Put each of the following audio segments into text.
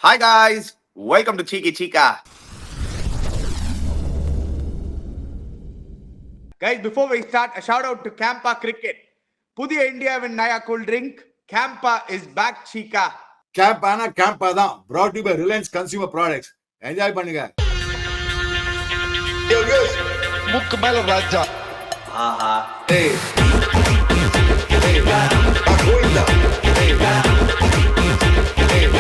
Hi guys, welcome to Cheeka. Guys, before we start, a shout out to Campa Cricket. Pudiya India win Naye cool drink. Campa is back, Cheeka. Campa தான் brought to you by Reliance Consumer Products. Enjoy பண்ணுங்க. முக்கு மேல ராஜா. ஆஹா. Hey. Hey. Govinda. Hey. Hey.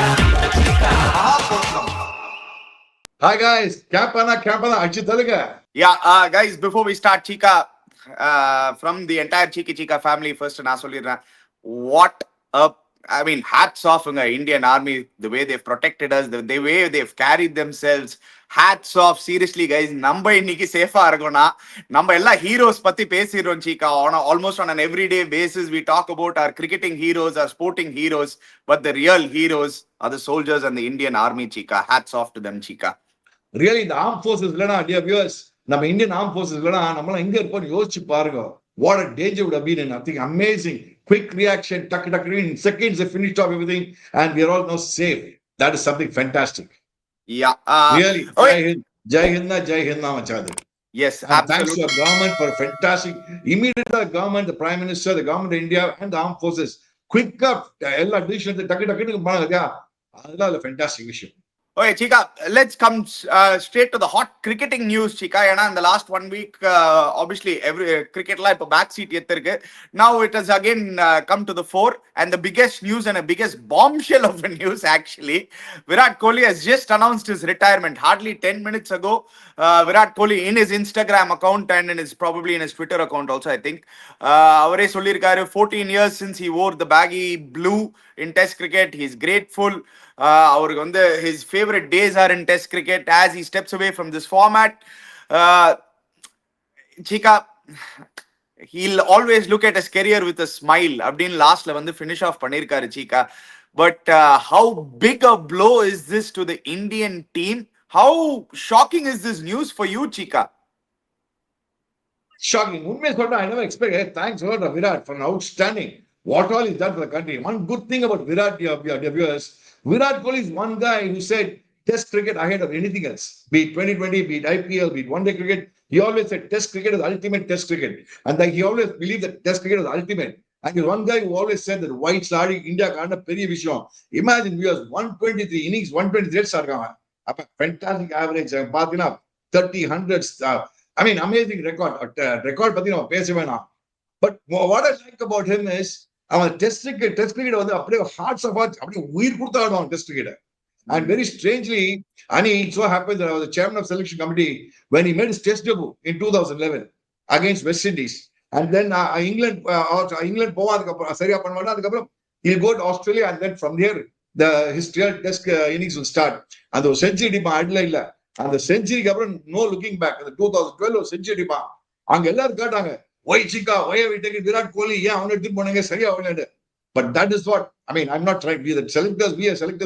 Hi guys, Campa தான் அடிச்சு தள்ளுங்க. Yeah, guys, before we start, Cheeka, from the entire Cheeka family, first நான் சொல்லிடுறேன். What a hats off in the Indian Army, the way they've protected us, the way they've carried themselves. Hats off, seriously, guys. நம்ம இன்னைக்கு சேஃபா இருக்கோம்னா நம்ம எல்லா heroes பத்தி பேசிடுறோம் Cheeka. Almost on an everyday basis, we talk about our cricketing heroes, our sporting heroes, but the real heroes are the soldiers and the Indian Army, Cheeka. Hats off to them, Cheeka. Really, the armed forces இல்லனா, dear viewers, நம்ம Indian armed forces இல்லனா நம்மள எங்க இருப்போம் யோசிச்சு பாருங்க. What a danger would have been, and I think amazing quick reaction, tuck in seconds they finished off everything and we are all now safe. That is something fantastic. Yeah, really. Okay. Jai Hind machadu. Yes, and absolutely. Thanks to our government for a fantastic immediate government, the Prime Minister, the government of India and the armed forces quick up எல்லா decision டக்கு பண்ணாங்க. அதெல்லாம் fantastic விஷயம். Okay, Cheeka, let's come straight to the hot cricketing news, Cheeka. In the last 1 week, obviously, every cricket live backseat. Now it has again come to the fore. And the biggest news and the biggest bombshell of the news, actually, Virat Kohli has just announced his retirement. Hardly 10 minutes ago, Virat Kohli in his Instagram account and probably in his Twitter account also, I think. 14 years since he wore the baggy blue in Test cricket. He's grateful. His favorite days are in Test cricket as he steps away from this format. Cheeka, he'll always look at his career with a smile. Abdin last la finish off panirkaru Cheeka. But how big a blow is this to the Indian team? How shocking is this news for you, Cheeka? Shocking. I never expected. Thanks a lot to Virat for an outstanding. What all is done for the country. One good thing about Virat, dear viewers, Virat Kohli is one guy who said Test cricket ahead of anything else. Be it 2020, be it IPL, be it one-day cricket. He always said Test cricket is ultimate Test cricket. And he always believed that Test cricket is ultimate. And he's one guy who always said that white starting India கான பெரிய விஷயம். Imagine viewers, 123 innings, 123 hits இருக்காங்க. அப்ப fantastic average. பார்த்தீங்கன்னா 30, 100s. Amazing record. Record பத்தி நம்ம பேச வேணாம். But what I like about him is அவன் டெஸ்ட் கிரிக்கெட் வந்து அப்படியே ஹார்ட்ஸ் ஆஃப் ஹார்ட்ஸ் அப்படியே உயிர் கொடுத்து ஆடுவான் test cricket. And very strangely, and it so happened that I was the chairman of selection committee when he made his test debut in 2011 against West Indies. And then England போவாதுக்கு சரியா பண்ணுவாங்க. அதுக்கப்புறம் he'll go to Australia and then from there his test innings will start. அந்த century அடிப்பான் அடில இல்ல. அந்த செஞ்சுரிக்கு அப்புறம் no looking back. அந்த 2012 செஞ்சுரி அடிப்பான். அங்க எல்லாரும் கேட்டாங்க, why Cheeka, why have we taken Virat Kohli? Yeah, அவனை எடுத்து போனாங்க சரியா விளையாடு. But that is what, I'm not trying, we are selectors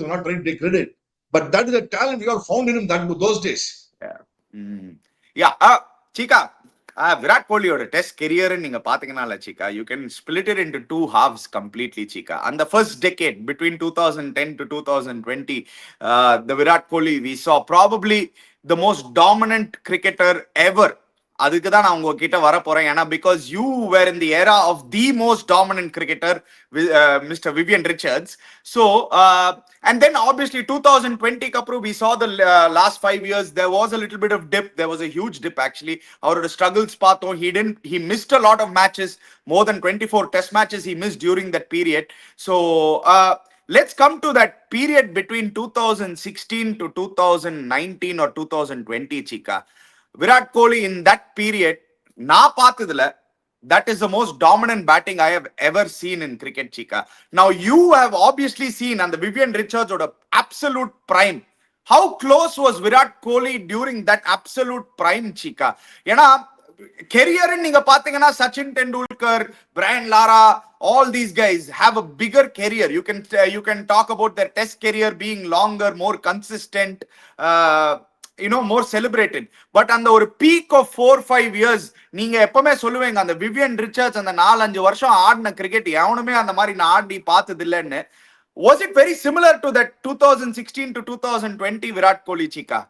are not trying to take credit. But that is the talent we all found in him those days. Yeah. Cheeka, Virat Kohli oda test career நீங்க பாத்தீங்கன்னா Cheeka, you can split it into two halves completely, Cheeka. And the first decade between 2010 to 2020, the Virat Kohli we saw probably the most dominant cricketer ever. அதுக்கு தான் நான் உங்ககிட்ட வர போறேன். ஏன்னா because you were in the era of the most dominant cricketer, Mr. Vivian Richards. So and then obviously 2020 kapru we saw the last 5 years there was a little bit of dip. There was a huge dip actually. Our struggles pathon he missed a lot of matches, more than 24 test matches he missed during that period. So let's come to that period between 2016 to 2019 or 2020, Cheeka. Virat Kohli in that period, நான் பார்த்ததுல, that is the most dominant batting I have ever seen in cricket, Cheeka. Now you have obviously seen and the Vivian Richards oda absolute prime. How close was Virat Kohli during that absolute prime, Cheeka? ஏன்னா career நீங்க பாத்தீங்கன்னா Sachin Tendulkar, Brian Lara, all these guys have a bigger career. You can talk about their test career being longer, more consistent, more celebrated. But அந்த ஒரு peak of 4-5 years நீங்க எப்பவுமே சொல்லுவீங்க அந்த Vivian Richards அந்த 4-5 வருஷம் ஆடின கிரிக்கெட் எவனுமே அந்த மாதிரி நான் ஆடி பார்த்தது இல்லைன்னு. Was it very similar to that 2016 to 2020 Virat Kohli, Cheeka?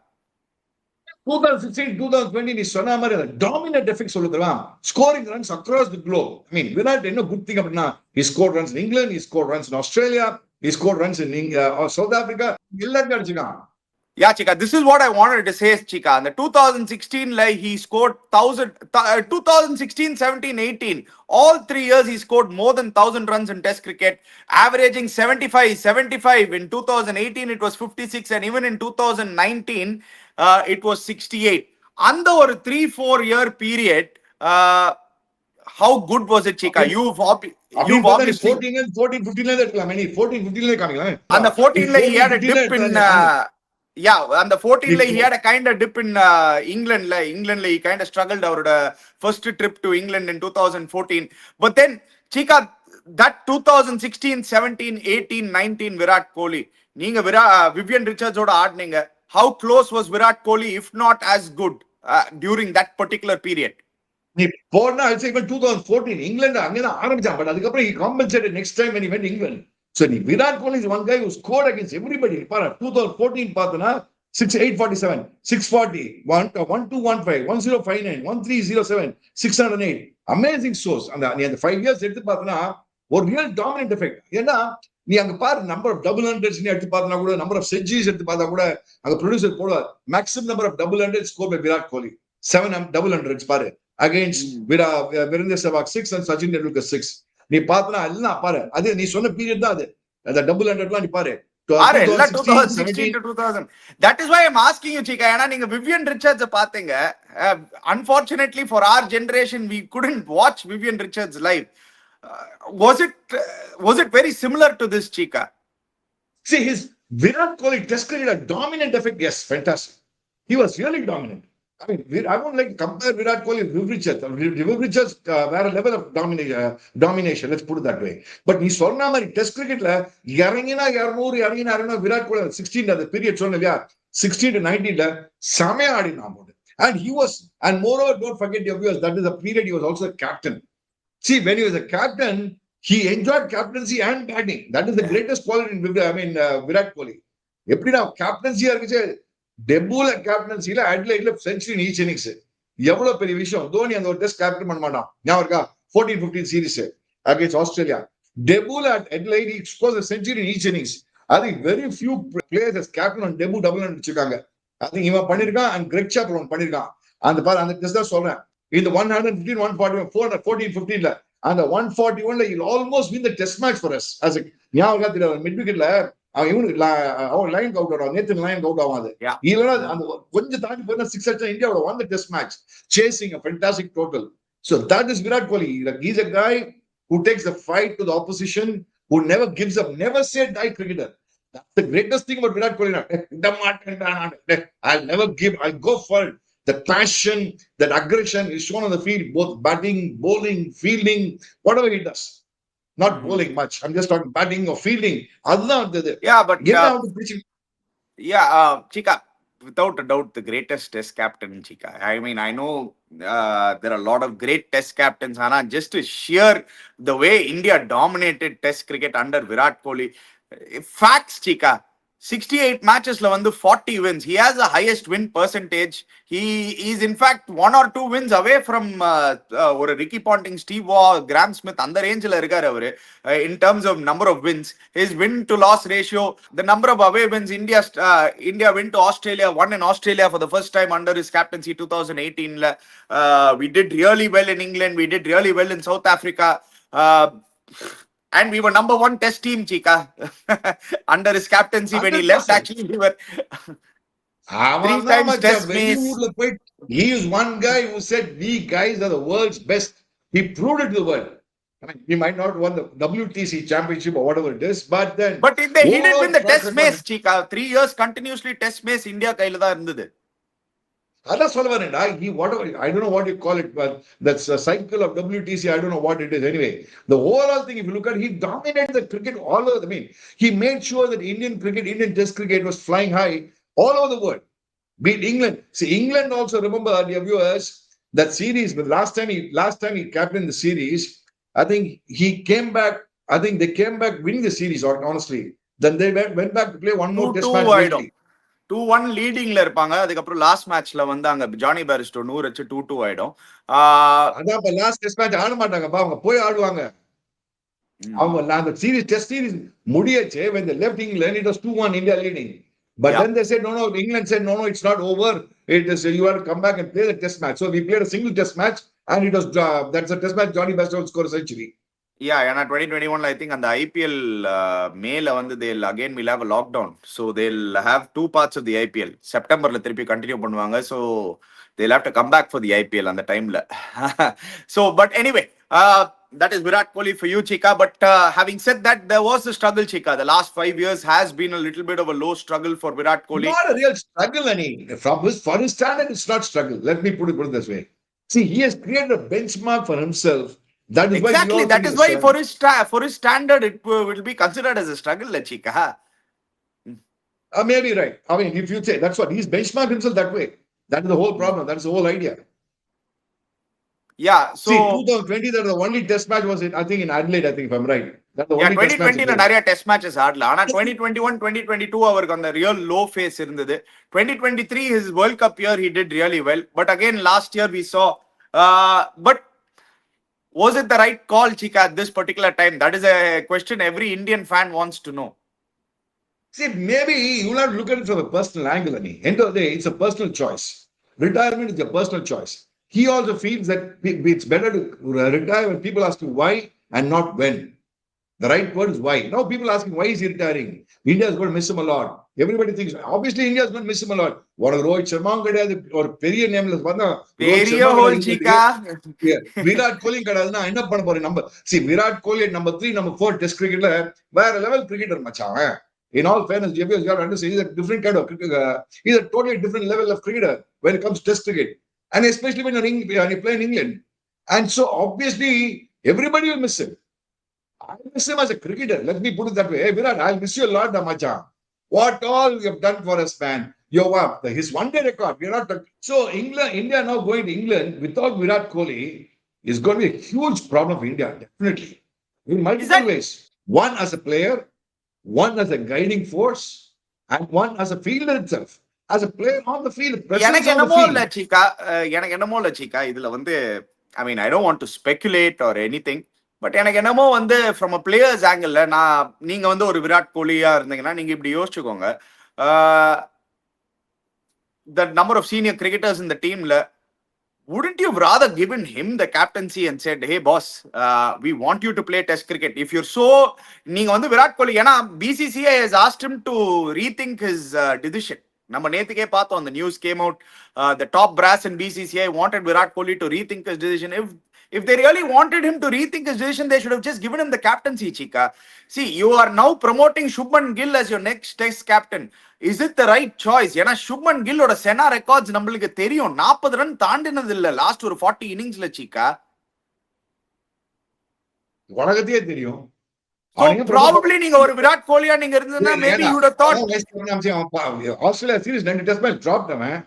2016, 2020, நீ சொன்ன மாதிரி டாமினன்ட் எஃபெக்ட் சொல்லுதலாம். Scoring runs across the globe. I mean Virat என்ன குட் திங் அப்படின்னா, he scored runs in England, he scored runs in Australia, he scored runs in South Africa. எல்லாத்தையும் அடிச்சுக்கான். Yeah, Cheeka, this is what I wanted to say, Cheeka. In the 2016, like, he scored 2016, 17, 18. All 3 years, he scored more than 1,000 runs in Test cricket, averaging 75, 75. In 2018, it was 56, and even in 2019, it was 68. Under a 3-4 year period, how good was it, Cheeka? Okay. You've obviously 14, 15 எடுக்கலாம். 14, 15 காமிக்கலாம். And the 14, he had a dip in. Yeah, and the 14, he had a kind of dip in England. England, he kind of struggled our first trip to England in 2014. But then, Cheeka, that 2016, 17, 18, 19 Virat Kohli, நீங்க Vivian Richards ஓட ஆடுனீங்க. How close was Virat Kohli, if not as good, during that particular period? நீ போனா even 2014 England அங்கதான் ஆரம்பிச்சான். But அதுக்கப்புறம் he compensated next time when he went to England. So Virat Kohli is one guy who scored against everybody. 2014 பார்த்தனா 847, 640, 1215, 1059, 1307, 608. Amazing source. நீ அந்த 5 years எடுத்து பார்த்தனா ஒரு ரியல் டாமினன்ட் எஃபெக்ட். ஏன்னா நீ அங்க பாரு நம்பர் ஆஃப் டபுள் ஹண்ட்ரட்ஸ் நீ எடுத்து பார்த்தனா கூட, நம்பர் ஆஃப் செஞ்சுரிஸ் எடுத்து பார்த்தா கூட அங்க ப்ரொடியூசர் போடுவார். Maximum number of double hundred score by Virat Kohli 7 double hundreds பாரு against Virender Sehwag 6 and Sachin Tendulkar 6. நீ பார்த்தனா எல்லாம் பாரு. அது நீ சொன்ன பீரியட் தான் அது. அந்த டபுள் ஹண்ட்ரட்லாம் நீ பாரு. 2016 to 2000. That is why I'm asking you, Cheeka. ஏன்னா நீங்க Vivian Richards பாத்தீங்க. Unfortunately for our generation, we couldn't watch Vivian Richards live. Was it very similar to this, Cheeka? See, his Virat Kohli test cricket a dominant effect. Yes, fantastic. He was really dominant. I mean, I won't like compare Virat Kohli with Viv Richards. Viv Richards were a level of domination. Let's put it that way. But நீ சொன்ன மாதிரி test கிரிக்கெட்ல இறங்கினா 200 இறங்கினா விராட் கோலி 16 அந்த period சொன்ன இல்லையா 16 to 19ல செமையா ஆடினான் போது. And he was, and moreover, don't forget your viewers, that is a period he was also a captain. See, when he was a captain, he enjoyed captaincy and batting. That is the greatest quality in Virat Kohli. எப்படின்னா கேப்டன்சியா இருந்துச்சு, டெபுல கேப்டன்சில அட்லைட்ல century each innings. எவ்வளவு பெரிய விஷயம். தோனி அந்த ஒரு test captain பண்ண மாட்டான். ஞாபகம் இருக்கா 14-15 சீரிஸ் அகைன்ஸ்ட் ஆஸ்திரேலியா. டெபுல Adelaide he scores a century in each innings. I think very few players as captain on debut double அடிச்சிருக்காங்க. I think இவன் பண்ணிருக்கான் and Greg Chappell பண்ணிருக்கான். அந்த பாரு அந்த டெஸ்ட் தான் சொல்றேன். இந்த 115, 141, 14, 15ல அந்த 141ல he'll almost win the test match for us. as a ஞாபகம் தெரியல மிட் விக்கெட்ல அவன் லைன் அவுட் ஆகும். நேத்து லைன் அவுட் ஆகும். அது இல்லைன்னா அந்த கொஞ்சம் தாண்டி போனா 6 அடிச்சா இந்தியாவோட won the test match, chasing a fantastic total. So that is Virat Kohli. He's a guy who takes the fight to the opposition, who never gives up, never say die cricketer. That's the greatest thing about Virat Kohli. I'll never give, I'll go for it. The passion, that aggression is shown on the field, both batting, bowling, fielding, whatever he does. Not bowling much. I'm just talking batting or fielding. Yeah, but Cheeka, without a doubt, the greatest test captain, Cheeka. I mean, I know there are a lot of great test captains, Hana. Just to sheer the way India dominated test cricket under Virat Kohli. Facts, Cheeka. 68 matches la vandu 40 wins. He has the highest win percentage. He is in fact 1 or 2 wins away from or Ricky Ponting, Steve Waugh, Graham Smith and the range la irukar avaru in terms of number of wins. His win to loss ratio, the number of away wins, India went to Australia, won in Australia for the first time under his captaincy 2018 la. We did really well in England, we did really well in South Africa. And we were number 1 test team, Cheeka, under his captaincy. When he left, actually, we were 3 times test miss. He is one guy who said, we guys are the world's best. He proved it to the world. I mean, he might not won the WTC championship or whatever it is, but then... But he did win the test match, Cheeka. 3 years continuously test match, India கையில தான் இருந்தது. அதான் சொல்ல வரேன்டா. I don't know what you call it, but that's a cycle of WTC. I don't know what it is. Anyway, the overall thing, if you look at it, he dominated the cricket all over. I mean, he made sure that Indian test cricket was flying high all over the world. Beat England. See, England also, remember, dear viewers, that series, but last time he captained the series, I think he came back, I think they came back winning the series, honestly. Then they went back to play one more test 2-2 match ஆயிடும். lately. 2-1 லீடிங்ல இருப்பாங்க. அதுக்கப்புறம் last மேட்ச்ல வந்து அங்க Johnny Bairstow 100 வச்சு 2-2 ஆயிடும். அதான் இப்ப லாஸ்ட் டெஸ்ட் மேட்ச் ஆட மாட்டாங்கப்பா, அவங்க போய் ஆடுவாங்க. அவங்க அந்த சீரிஸ் டெஸ்ட் சீரிஸ் முடியச்சே when they left England it was 2-1 India leading. But then they said no, England said no, it's not over. It is you have to come back and play the test match. So we played a single test match and it was that's a test match Johnny Bairstow scored a century. Yeah, ஏன்னா 2021 I think அந்த IPL மேல வந்து they'll again will have a lockdown. So they'll have two parts of the IPL. செப்டம்பர்ல திருப்பி continue பண்ணுவாங்க. So they'll have to come back for the IPL அந்த டைம்ல. So but anyway, that is Virat Kohli for you, Cheeka. But having said that, there was a struggle, Cheeka. The last 5 years has been a little bit of a low struggle for Virat Kohli. Not a real struggle, any. For his standard, it's not struggle. Let me put it this way. See, he has created a benchmark for himself. That is exactly. Why that is why for his standard, it will be considered as a struggle, Cheeka. Maybe right. I mean, if you say that's what he's benchmarked himself that way. That is the whole problem. That is the whole idea. Yeah. So see, 2020, that the only test match was I think in Adelaide. I think if I'm right. That's the only 2020 ல நிறைய test matches ஆடல. ஆனா 2021 2022 அவருக்கு அந்த real low phase இருந்தது. 2023 his World Cup year he did really well. But again last year we saw but was it the right call, Cheeka, at this particular time? That is a question every Indian fan wants to know. See, maybe you'll have to look at it from a personal angle. End of the day, it's a personal choice. Retirement is a personal choice. He also feels that it's better to retire when people ask you why and not when. The right word is why. Now people asking why is he retiring? India is going to miss him a lot. Everybody thinks obviously India is going to miss him a lot. What a Rohit Sharma கிடையாது, ஒரு பெரிய நேம்ல வந்தா பெரிய whole Cheeka. Virat Kohli கிடையாதுன்னா என்ன பண்ண போறீங்க? நம்ம see Virat Kohli at number 3, number 4 test cricketல வேற லெவல் கிரிக்கெட்டர் மச்சான். In all fairness, you have to understand he's a different kind of cricketer. He's a totally different level of cricketer when it comes to test cricket. And especially when you play in England. And so obviously everybody will miss him. I miss him as a cricketer. Let me put it that way. Hey, Virat, I'll miss you a lot, Macha. What all you have done for us, man. You're up. His one-day record. We're not. So India now going to England without Virat Kohli is going to be a huge problem for India, definitely. In multiple ways. One as a player, one as a guiding force, and one as a fielder itself. As a player on the field, எனக்கு என்னமோ இல்ல Cheeka, இதுல வந்து I mean, I don't want to speculate or anything. But எனக்கு என்னமோ வந்து from a players angle நீங்க வந்து ஒரு விராட் கோலியா இருந்தீங்கன்னா நீங்க இப்படி யோசிச்சுக்கோங்க. The number of senior cricketers in the team, wouldn't you have rather given him the captaincy and said, hey boss, we want you to play test cricket? If you're so, நீங்க வந்து விராட் கோலி, ஏன்னா BCCI has asked him to rethink his decision. நம்ம நேத்துக்கே பார்த்தோம், the news came out, the top brass in BCCI wanted Virat Kohli to rethink his decision. If they really wanted him to rethink his decision, they should have just given him the captaincy, Cheeka. See, you are now promoting Shubman Gill as your next test captain. Is it the right choice? ஏன்னா Shubman Gill ஓட செனா records நம்மளுக்கு தெரியும். 40 run தாண்டினது இல்ல last ஒரு 40 இன்னிங்ஸ்ல, Cheeka. உலகத்தையே தெரியும். So probably நீங்க ஒரு விராட் கோலியா நீங்க இருந்தீங்கன்னா maybe you would have thought. Australia series 2 test match drop பண்ணவன்.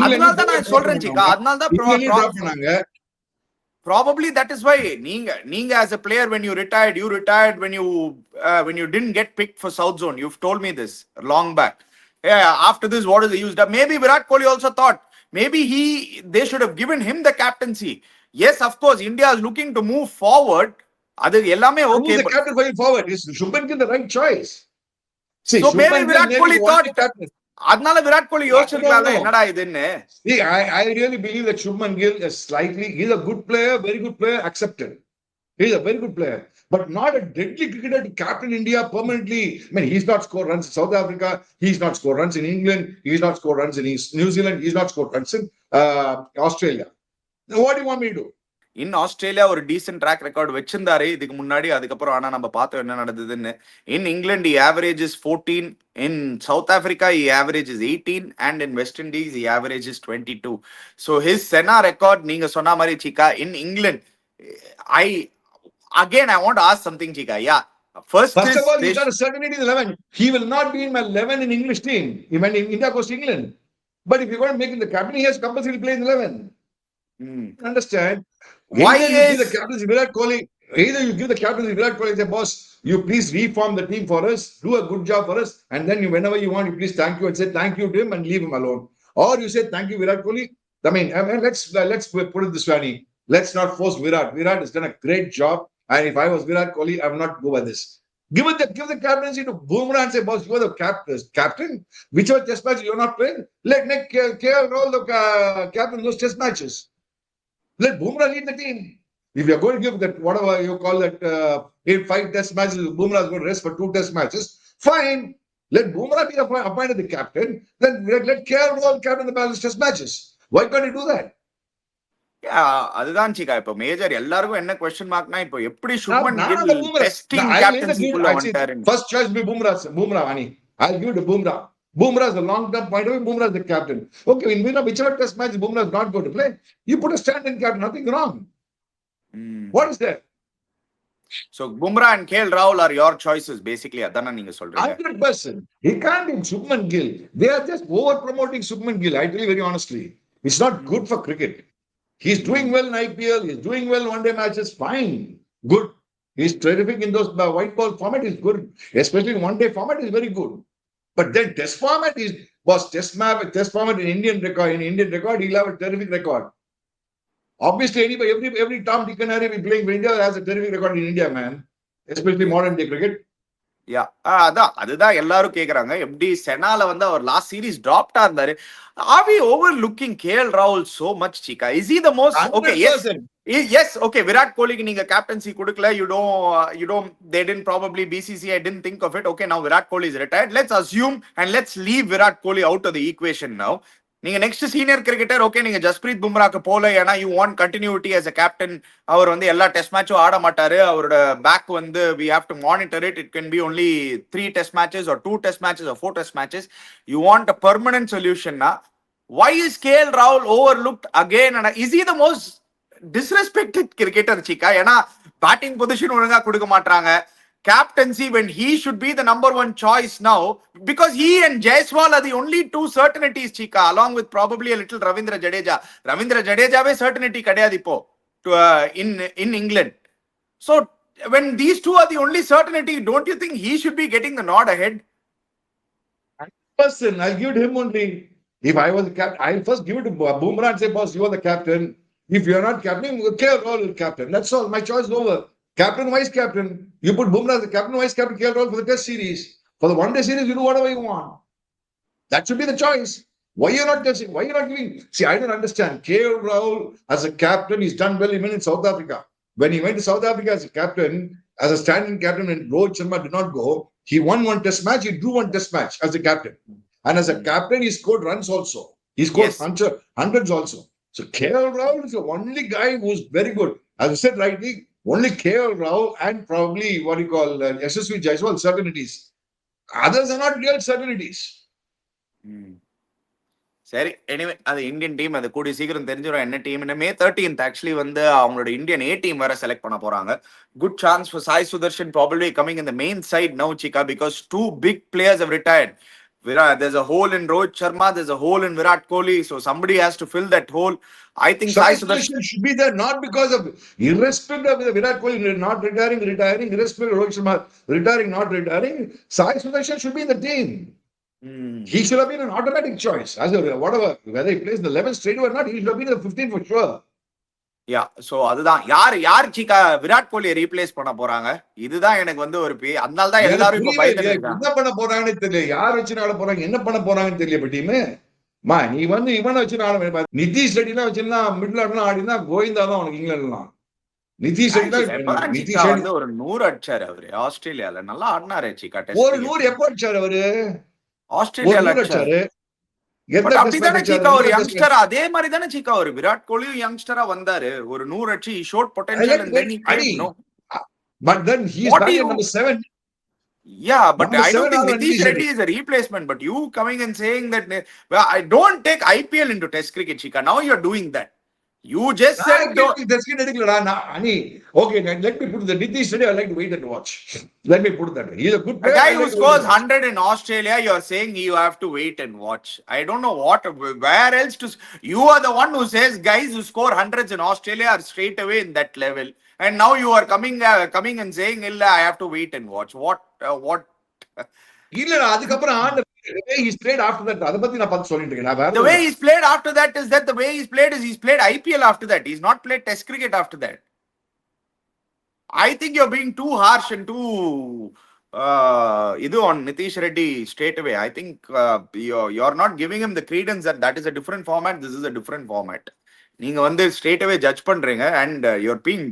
அதனால தான் நான் சொல்றேன் Cheeka. அதனால தான் டிராப் பண்ணாங்க. Probably that is why நீங்க as a player when you retired when you didn't get picked for South Zone. You've told me this long back. Yeah, after this what is the use? Maybe Virat Kohli also thought maybe they should have given him the captaincy. Yes, of course India is looking to move forward. அது எல்லாமே okay. Who's the captain going forward? Is Shubman Gill the right choice? See, so maybe Virat Kohli thought அதனால விராட் கோலி யோசிச்சிருக்கலாம்ல என்னடா இதுன்னு. See, I really believe that Shubman Gill is he's a good player, very good player, accepted. He's a very good player, but not a deadly cricketer to captain India permanently. I mean, he's not scored runs in South Africa, he's not scored runs in England, he's not scored runs in New Zealand, he's not scored runs in Australia. Now, what do you want me to do? In Australia ஒரு decent track record வச்சிருந்தாரு இதுக்கு முன்னாடி. அதுக்கப்புறம் ஆனா நம்ம பார்த்தோம் என்ன நடந்ததுன்னு. இன் England he averages 14, in South Africa he averages 18, and in West Indies he averages 22. So his Sena record நீங்க சொன்ன மாதிரி Cheeka, in England, I want to ask something, Cheeka. Yeah, first of all, he's got a certainty in 11. He will not be in my 11 in English team when India goes to England. But if you're going to make him the captain, he has compulsory to play in 11. Understand? Why is the captain Virat Kohli? Either you give the captaincy Virat Kohli and say, boss, you please reform the team for us, do a good job for us, and then whenever you want, you please thank you and say thank you to him and leave him alone. Or you say thank you, Virat Kohli. I mean, let's put it this way. Let's not force Virat. Virat has done a great job, and if I was Virat Kohli, I would not go by this. Give the captaincy to Bumrah and say, boss, you are the captain. Whichever test match you're not playing, let Nick KL roll the captain those test matches. Let Bumrah lead the team. If you're going to give that, whatever you call that, 5 test matches, Bumrah is going to rest for 2 test matches, fine. Let Bumrah be appointed the captain. Then let KL roll captain the balance test matches. Why can't you do that? அதுதான் சீக்கா இப்ப major எல்லாருக்கும் என்ன question மார்க்னா இப்போ எப்படி Now, Shubman none of Gill the Bumrah. Testing I'll கேப்டன்சிக்குள்ள வந்துட்டாரு. first choice be Bumrah, Ani. I'll give it to Bumrah. Bumrah is a long-term point of view. Bumrah is the captain. Okay, in whichever test match Bumrah is not going to play, you put a stand-in captain. Nothing wrong. What is that? So Bumrah and KL Rahul are your choices basically. அதானே நீங்க சொல்றீங்க? 100%. He can't be Shubman Gill. They are just over-promoting Shubman Gill. I tell you very honestly, it's not good for cricket. He's doing well in IPL. He's doing well one-day matches. Fine, good. He's terrific in those white ball format. Is good, especially in one-day format. Is very good. But then test format test format in Indian record. He'll have a terrific record. Obviously, every Tom, Dick and Harry playing for India has a terrific record in India, man. Especially modern day cricket. அதுதான் எல்லாரும் கேக்குறாங்க. எப்படி செனால வந்து அவர் last series டிராப்டா இருந்தாரு. Are we overlooking KL Rahul so much, Cheeka? Is he the most 100%. okay? Yes, okay. Virat Kohli நீங்க captaincy கொடுக்கல. You don't. They didn't probably BCCI didn't think of it. Okay, now Virat Kohli is retired. Let's assume and let's leave Virat Kohli out of the equation now. நீங்க next senior cricketer okay நீங்க ஜஸ்பிரீத் பும்ராக்கு போல ஏன்னா you want continuity as a captain. அவர் வந்து எல்லா test மேட்சும் ஆட மாட்டாரு. அவரோட பேக் வந்து we have to monitor it. It can be only 3 test matches or 2 test matches or 4 test matches. You want a permanent solution na. Why is KL Rahul overlooked again? And is he the most disrespected cricketer, Cheeka? ஏன்னா batting position ஒழுங்கா கொடுக்க மாட்டாங்க. Captaincy when he should be the number 1 choice now because he and Jaiswal are the only 2 certainties, Cheeka, along with probably a little Ravindra Jadeja ve certainty kadiyadi po to in England. So when these 2 are the only certainty, don't you think he should be getting the nod ahead? Person, I'll give it him only. If I was the captain, I'll first give it to Bumrah and say, boss, you are the captain. If you're not captain, KL Rahul is captain. That's all. My choice is over. Captain, vice captain. You put Bumrah as the captain, vice captain, KL Rahul for the test series. For the one-day series, you do whatever you want. That should be the choice. Why you're not testing? Why you're not giving? See, I don't understand. KL Rahul as a captain, he's done well even in South Africa. When he went to South Africa as a captain, as a standing captain, and Rohit Sharma did not go, he won 1 test match, he drew 1 test match as a captain. And as a captain, he scored runs also. He scored hundreds also. So KL Rahul is the only guy who's very good. As I said rightly, only KL Rahul and probably what you call SSV Jaiswal certainties. Others are not real certainties. சரி, anyway அது Indian team அது கூடிய சீக்கிரம் தெரிஞ்சிடும் என்ன டீம்னு. May 13th actually வந்து அவங்களோட Indian A team வேற செலக்ட் பண்ண போறாங்க. Good chance for Sai Sudarshan probably coming in the main side now, Cheeka, because 2 big players have retired. There's a hole in Rohit Sharma, there's a hole in Virat Kohli, so somebody has to fill that hole. I think Sai Sudarshan should be there, not because of irrespective of Virat Kohli not retiring, irrespective of Rohit Sharma retiring, not retiring. Sai Sudarshan should be in the team. He should have been an automatic choice. As a, whatever, whether he plays in the 11th straight or not, he should have been in the 15th for sure. So அதுதான் யார் Cheeka Virat கோலியை replace பண்ண போறாங்க. இதுதான் எனக்கு வந்து ஒரு அதனால தான் எல்லாரும் இப்ப பயந்துட்டு இருக்காங்க. என்ன பண்ண போறாங்கன்னு தெரியல. யார் வச்சு ஆட போறாங்க, என்ன பண்ண போறாங்கன்னு தெரியல. டீம் நீ வந்து இவனை வச்சு ஆட நிதிஷ் ரெட்டினா வச்சிருந்தா மிடில் ஆடலாம் ஆடினா கோவிந்தா தான் உனக்கு இங்கிலாந்துலாம். நிதிஷ் ரெட்டி வந்து ஒரு 100 அடிச்சாரு அவரு ஆஸ்திரேலியால. நல்லா ஆடினாரு Cheeka. ஒரு 100 எப்போ அடிச்சாரு அவரு ஆஸ்திரேலியால அடிச்சாரு. அப்படிதானே Cheeka ஒரு யங்ஸ்டர் அதே மாதிரி தானே Cheeka ஒரு விராட் கோலியும் யங்ஸ்டரா வந்தாரு. ஒரு 100 அடிச்சு he showed potential and then he came, no? But then he's back at number 7. Yeah, but I don't think Nitish Reddy is a replacement. But you coming and saying that, well, I don't take IPL into Test cricket, Cheeka. Now you're doing that. You just said don't. Okay, let me put the Nitish Reddy. I like to wait and watch. Let me put it that way. He's a good A player. guy I who like to wait scores and watch. 100 in Australia, you're saying you have to wait and watch. I don't know where else to. You are the one who says guys who score hundreds in Australia are straight away in that level. And now you are coming and saying, Illa, I have to wait and watch. What? இல்ல அதுக்கப்புறம் ஆண்ட the way he's played after that அதை பத்தி நான் பார்த்து சொல்லிட்டு இருக்கேன் நான் வேற The இல்ல way he's played after that is that the way he's played is he's played IPL after that. He's not played Test cricket after that. I think you're being too harsh and too on Nitish Reddy straight away. I think you're not giving him the credence that is a different format. This is a different format. நீங்க வந்து straight away judge பண்றீங்க and you're being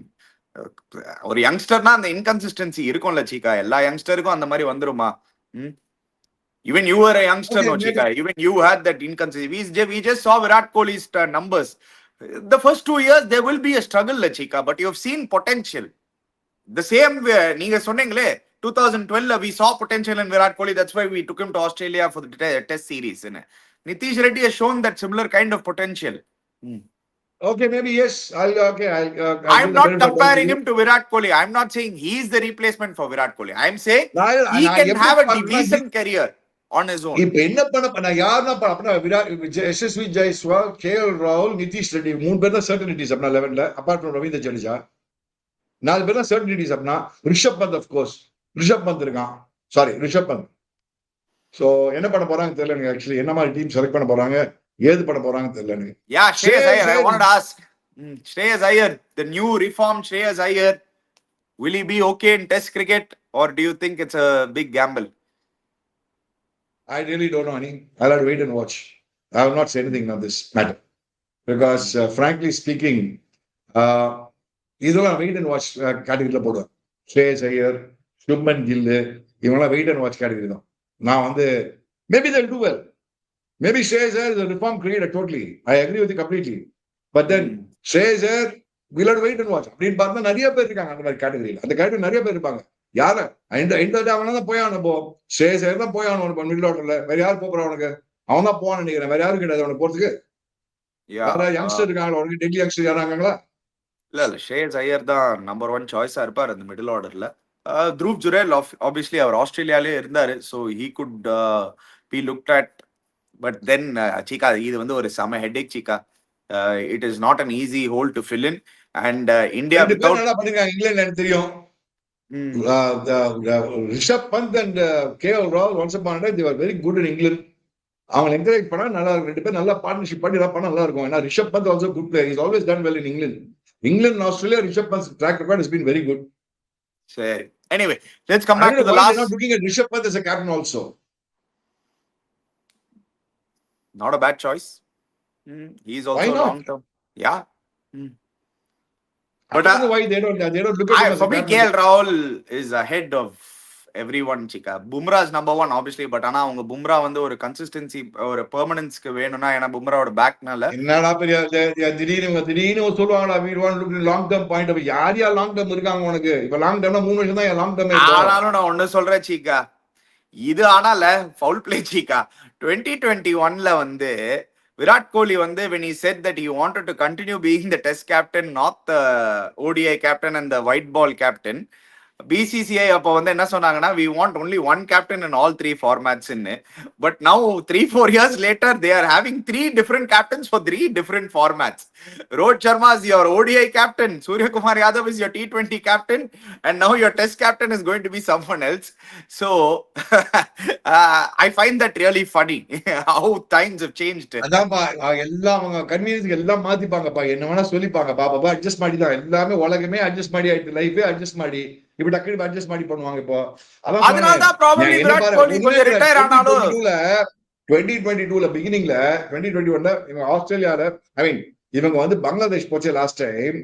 ஒரு யங்ஸ்டர்னா அந்த inconsistency இருக்கும்ல சீக்கா எல்லா யங்ஸ்டருக்கும் அந்த மாதிரி வந்துருமா even you were a youngster, no, Chika. Even you had that inconsistency. We just saw Virat Kohli's numbers. The first 2 years, there will be a struggle, Chika, but you've seen potential. The same way, நீங்க சொன்னீங்களே 2012 we saw potential in Virat Kohli. That's why we took him to Australia for the test series. Nitish Reddy has shown that similar kind of potential. Okay, maybe yes. I'm not comparing him to Virat Kohli. I'm not saying he's the replacement for Virat Kohli. I'm saying he can have a decent career on his own. இப்ப என்ன பண்ண யாருன்னா அப்படின்னா Virat எஸ்எஸ்வி Jaiswal KL ராகுல் நிதிஷ் ரெட்டி 3 பேர் தான் சர்டனிட்டிஸ் அப்படின்னா 11ல apart from Ravindra Jadeja 4 பேர் தான் சர்டனிட்டிஸ் அப்படின்னா ரிஷப் பந்த் ஆஃப் கோர்ஸ் ரிஷப் பந்த் இருக்கான் ரிஷப் பந்த் சோ என்ன பண்ண போறாங்க தெரியல எனக்கு ஆக்சுவலி என்ன மாதிரி டீம் செலக்ட் பண்ண போறாங்க ஏது பண்ண போறாங்க தெரியல எனக்கு Shreyas Iyer, I wanted to ask Shreyas Iyer, the new reformed Shreyas Iyer, will he be okay in Test cricket or do you think it's a big gamble? I really don't know, Ani. I'll have to wait and watch. I will not say anything on this matter. Because, frankly speaking, இதெல்லாம் wait and watch கேட்டகரியில் போடுவேன் ஸ்ரேயஸ் ஐயர் சுப்மன் கில்லு இவங்கெல்லாம் wait and watch category தான் நான் வந்து maybe they'll do well. Maybe Shreyas Iyer is a reform creator totally. I agree with you completely. But then Shreyas Iyer, we'll have to wait and watch. அப்படின்னு பார்த்தா நிறைய பேர் இருக்காங்க அந்த மாதிரி கேட்டகரியில் அந்த கேட்டகரி நிறைய பேர் இருப்பாங்க யார இந்த அவன தான் போய் ஆகணும் போ ஸ்ரேயஸ் ஐயர் தான் போய் ஆகணும் மிடில் ஆர்டர்ல வேற யாரு போறா அவனுக்கு அவன் தான் போவான்னு நினைக்கிறேன் வேற யாரும் கிடையாது அவனுக்கு போறதுக்கு யாரா யங்ஸ்டர் இருக்காங்களா அவனுக்கு டெல்லி யங்ஸ்டர் யாராங்களா இல்ல ஸ்ரேயஸ் ஐயர் தான் நம்பர் 1 சாய்ஸா இருப்பார் அந்த மிடில் ஆர்டர்ல த்ரூவ் ஜுரேல் ஆப்வியஸ்லி அவர் ஆஸ்திரேலியாலே இருந்தாரு so he could be looked at but then சீக்கா இது வந்து ஒரு செம ஹெட்டேக் சீக்கா it is not an easy hole to fill in and India நல்லா பண்ணிருக்காங்க இங்கிலாந்து எனக்கு தெரியும் ரிஷப் பந்த் அண்ட் கேஎல் ராகுல் once upon a time they were very good in England. அவங்க என்கரேஜ் பண்ணா நல்லா இருக்கும் 2 பேர் நல்லா பார்ட்னர்ஷிப் பண்ணி பண்ணா நல்லா இருக்கும் ஏன்னா Rishabh Pant also good player is always done well in England Australia Rishabh Pant track record has been very good. சரி anyway let's come back to the last. Not looking at Rishabh Pant as a captain also. Not a bad choice. He's also long term. Yeah. But I don't know why they don't look at him as for a me, KL Rahul is ahead of everyone, Cheeka. Bumrah is number 1, obviously, but ஆனா அவங்க Bumrah வந்து ஒரு consistency ஒரு பெர்மனன்ஸ்க்கு வேணும்னா ஏன்னா Bumrahவோட பேக்னால என்னடா பெரிய திடீர்னு சொல்லுவாங்கடா we want to look long term point of யார் லாங் டர்ம் இருக்காங்க உனக்கு இப்ப லாங் டர்ம்னா 3 வருஷம் தான் லாங் டர்ம் ஆனாலும் நான் ஒன்னு சொல்றேன் சீக்கா இது ஆனால ஃபவுல் பிளே சீக்கா 2021ல வந்து Virat Kohli when he said that he wanted to continue being the test captain, not the ODI captain and the white ball captain, BCCI அப்போ என்ன சொன்னாங்கன்னா we want only one captain in all 3 formats but now 3-4 years later they are having 3 different captains for 3 different formats. Rohit Sharma is your ODI captain, Surya Kumar Yadav is your T20 captain and now your test captain is going to be someone else. So I find that really funny how times have changed. அதான்ப்பா எல்லாம் அவங்க கன்வீனியன்ஸ்க்கு எல்லாம் மாத்திப்பாங்கப்பா என்ன வேணா சொல்லிப்பாங்க பாப்பா adjust பண்ணி தான் எல்லாமே உலகமே அட்ஜஸ்ட் பண்ணி ஆயிட்டு லைஃபே அட்ஜஸ்ட் பண்ணி இப்ப டக்கு அட்ஜஸ்ட் பண்ணி பண்ணுவாங்க இப்போ அதனாலதான் probably Virat Kohli கொஞ்சம் ரிட்டையர் ஆனாலும் 2022ல பிகினிங்ல 2021ல இவங்க ஆஸ்திரேலியால ஐ மீன் இவங்க பங்களாதேஷ் போச்சு லாஸ்ட் டைம்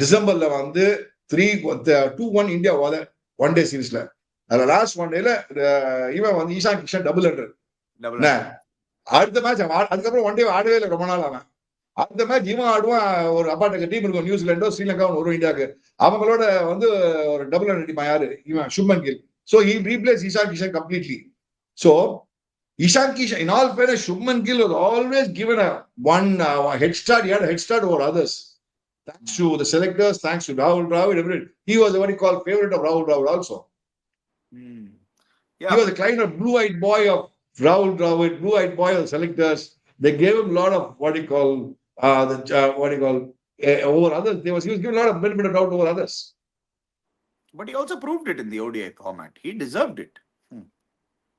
டிசம்பர்ல 2-1 இந்தியா ஒன் டே சீரீஸ்ல அதுல லாஸ்ட் ஒன் டேல இவன் ஈஷான் கிஷன் டபுள் ஹண்ட்ரட் அடுத்த மேட்ச் அதுக்கப்புறம் ஒன் டே ஆடவே இல்லை ரொம்ப நாள் அவன் அடுத்த மேட்ச் இவன் ஆடுவான் ஒரு அப்பாட்ட டீம் இருக்கும் நியூசிலாண்டோ ஸ்ரீலங்கா ஒரு இந்தியாவுக்கு அவங்களோட ஒரு டபுள் ஹண்ட்ரட் அடிப்பான் யாரு இவன் Shubman Gill so he replace Ishan Kishan completely so Ishan Kishan, in all fairness, Shubman Gill was always given a one head start. He had a head start over others. Thanks to the selectors, thanks to Rahul, everything. He was what he called favorite of Rahul also. Hmm. He Yeah, was a kind of blue-eyed boy of Rahul, blue-eyed boy of the selectors. They gave him a lot of over others. He was given a lot of little bit of doubt over others. but he also proved it in the ODI format. He deserved it.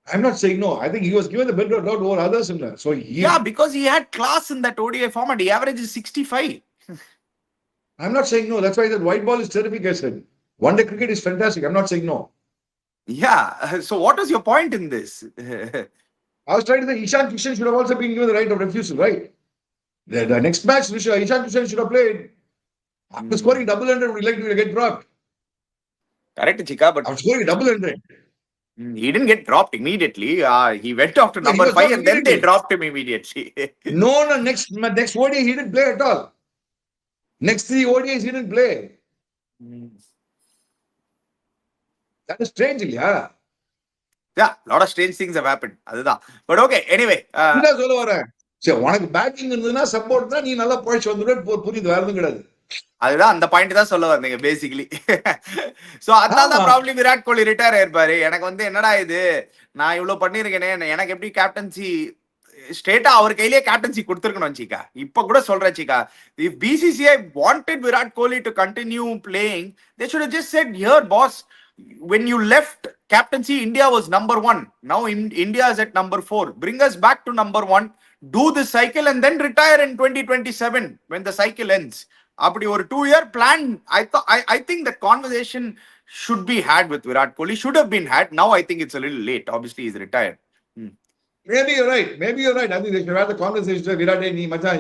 I'm not saying no. I think he was given the benefit of doubt over others in that. So Yeah, because he had class in that ODI format. He averages 65. I'm not saying no. That's why I said white ball is terrific. I said one day cricket is fantastic. I'm not saying no. Yeah. So what was your point in this? I was trying to say Ishan Kishan should have also been given the right of refusal, right? The next match, Ishan Kishan should have played. After scoring double hundred, would like to get dropped. Correct, Chika, but After scoring double hundred. he didn't get dropped immediately. He went off to No, he number was 5 not and then they immediately. dropped him immediately. No, next ODI he didn't play at all. Next 3 ODIs he didn't play. That is strange, yeah. Yeah, a lot of strange things have happened. But okay, anyway. என்ன சொல்ல வரேன் சரி உனக்கு batting இருந்ததுன்னா support தான் நீ நல்லா பழிச்சு வந்துடுவேன் புரியுது வேற எதுவும் கிடையாது அதுதான் அந்த பாயிண்ட் தான் சொல்ல வந்தீங்க பேசிக்கலி. சோ அதனால தான் ப்ராப்ளம் விராட் கோலி ரிட்டையர் ஆயிருப்பாரு. எனக்கு வந்து என்னடா இது நான் இவ்வளவு பண்ணிருக்கேனே எனக்கு எப்படி கேப்டன்சி ஸ்ட்ரெயிட்டா அவர் கையிலேயே கேப்டன்சி கொடுத்துருக்கணும் சீக்கா. இப்ப கூட சொல்றேன் சீக்கா, if BCCI wanted Virat Kohli to continue playing, they should have just said, here boss, when you left captaincy, India was number 1. Now India is at number 4. Bring us back to number 1. Do the cycle and then retire in 2027 when the cycle ends. அப்படி ஒரு 2-year plan. I think that conversation should be had with Virat Kohli. Should have been had. Now I think it's a little late. Obviously, he's retired. Maybe you're right. I think they should have the conversation with Virat.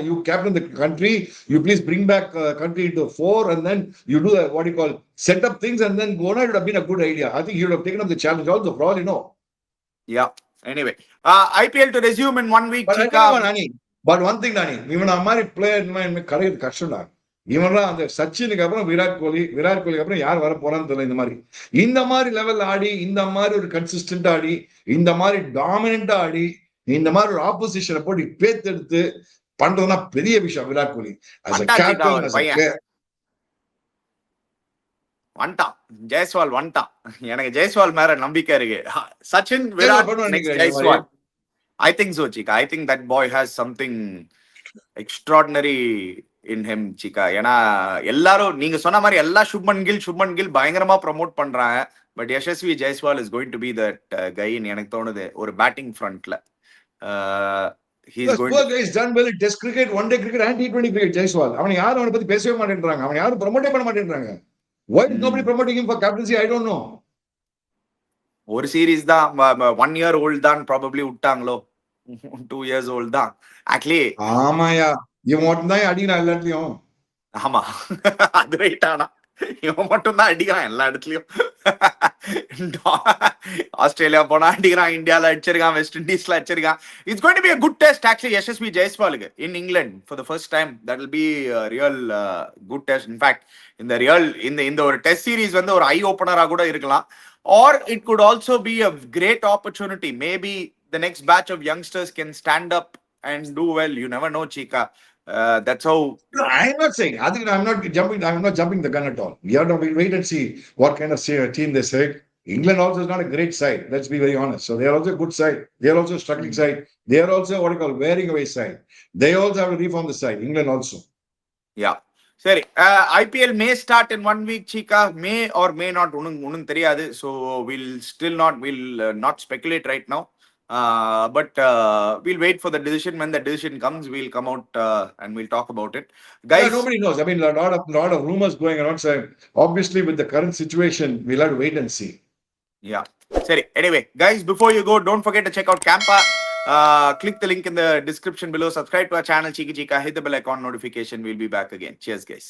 You captain the country. You please bring back country into 4 and then you do what you call set up things and then go on. It would have been a good idea. I think he would have taken up the challenge also. Probably no. Yeah. Anyway, IPL to resume in 1 week. But one thing, Nani, even a Mari player in my career, Kashuna. இவன்லாம் அந்த சச்சினுக்கு அப்புறம் விராட் கோலிக்கு அப்புறம் யார் வர போறான்னு தெரியல. இந்த மாதிரி லெவல் ஆடி, இந்த மாதிரி ஒரு கன்சிஸ்டன்ட் ஆடி, இந்த மாதிரி டாமினண்டா ஆடி, இந்த மாதிரி ஒரு ஆப்போசிஷனை போட்டு பேத்தெடுத்து பண்றதுன்னா பெரிய விஷயம் விராட் கோலி. வந்துட்டான் ஜெய்ஸ்வால் வந்துட்டான். எனக்கு ஜெய்ஸ்வால் மேல நம்பிக்கை இருக்கு. Sachin Virat I think so, Chika. I think that boy has something extraordinary in him, Chika. ஏன்னா எல்லாரும் நீங்க சொன்ன மாதிரி எல்லா சுப்மன் கில் பயங்கரமா ப்ரோமோட் பண்றாங்க. But Yashasvi Jaiswal is going to be that கைன்னு எனக்கு தோணுது ஒரு பேட்டிங் ஃப்ரண்ட்ல. Test cricket, one day cricket and T20 cricket Jaiswal. அவனை யாரும் அவனை பத்தி பேசவே மாட்டேன்றாங்க. அவனை யாரும் ப்ரோமோட்டே பண்ண மாட்டேன்றாங்க. Why is nobody promoting him for captaincy? I don't know. ஒரு சீரீஸ் தான் 1 year old தான் ப்ராபபிலி விட்டாங்களோ. 2 years old தான் ஆக்சுவலி. ஆமாயா, இவன் மட்டும் தான் அடிக்கிறான் எல்லா இடத்துலயும். ஆமா, அது ரைட். ஆனா இவன் மட்டும் தான் அடிக்கிறான் எல்லா இடத்துலயும். ஆஸ்திரேலியா போனா அடிக்கிறான், இந்தியால அடிச்சிருக்கான், வெஸ்ட் இண்டீஸ்ல அடிச்சிருக்கான். It's going to be a good test actually Yashasvi ஜெய்ஸ்வாலுக்கு in England for the first time. That will be a real good test. In fact, இந்த ஒரு டெஸ்ட் சீரிஸ் வந்து ஒரு ஐ ஓபனரா கூட இருக்கலாம். Or it could also be a great opportunity. Maybe the next batch of youngsters can stand up and do well. You never know, Cheeka. That's how. No, I'm not saying. I think I'm not jumping the gun at all. We have to wait and see what kind of team they select. England also is not a great side. Let's be very honest. So they are also a good side. They are also a struggling side. They are also what you call wearing away side. They also have to reform the side. England also. Yeah. Sorry, IPL may start in 1 week, Cheeka. May or may not. Unun theriyadu. So we'll not speculate right now. But we'll wait for the decision. When the decision comes, we'll come out and we'll talk about it. Guys, yeah, nobody knows. I mean, a lot of rumors going around. So obviously, with the current situation, we'll have to wait and see. Yeah. Sorry. Anyway, guys, before you go, don't forget to check out Campa. Click the link in the description below. Subscribe to our channel, Cheeka. Hit the bell icon notification. We'll be back again. Cheers, guys.